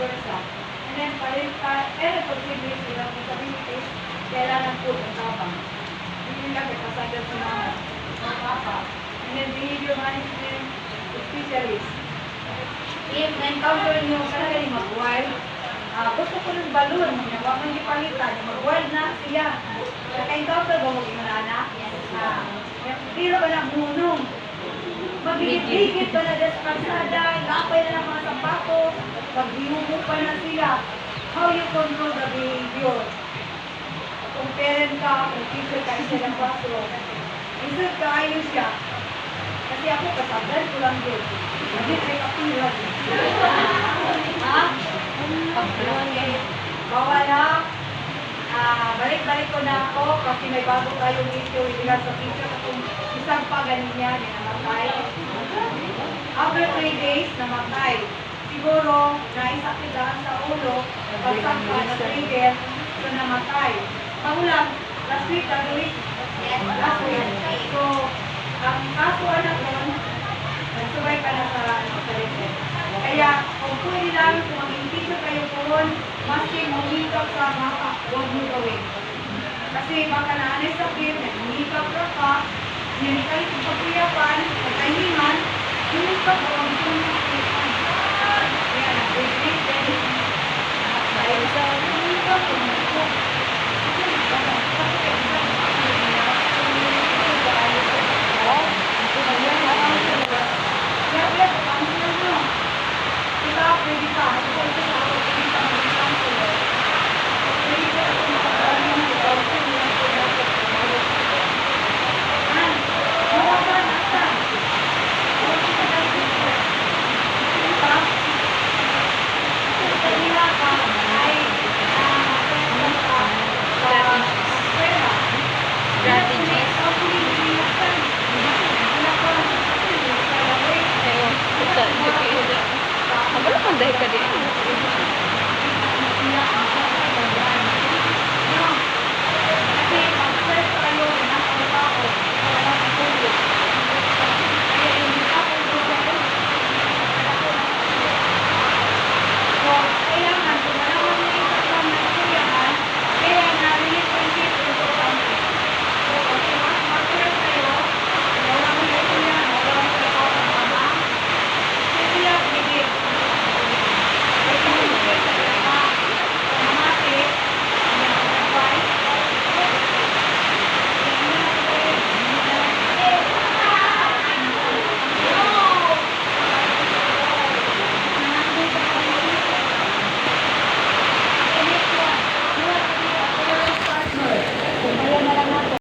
versa. And then, posible sila responsibilities, kailangan po ng tabang. Hindi lang kapasagal sa mga papa. And then, behavior management specialist. If na-encounter nyo sarili mag-wild, gusto ko ng balon, huwag man ipalitan, mag-wild na siya. Naka-encounter ba mo yung anak? Pero ba na munong? Magigit-ligit pa na sa kalsada, lapay na ng mga sapato, pag-hiubo pa na sila. How you control the behavior? Kung parent ka, kung teacher ka, isa ng classroom. Instead ka, ayos siya. Kasi ako, kasablan ko lang din. Hindi kayo kapilan. Ha? Kapilan kayo. Bawal ha? Balik-balik ko na ako kasi may bago tayong issue ibigan sa teacher kung isang pa ganin niya, namatay. After 3 days, namatay. Siguro, naisakitaan sa ulo, pagsak pa na trigger, so namatay. Pangulang, last week, last week. So, ang kaso anak nun, nagsubay ka na sa record. Kaya, kung pwede lang, kung mag-intisyo kayo po, maski humikap sa mapa, huwag mo gawin. Kasi baka naanay sakit, humikap ka pa, hindi kayo pagkuyapan, pagkahingan, humikap ka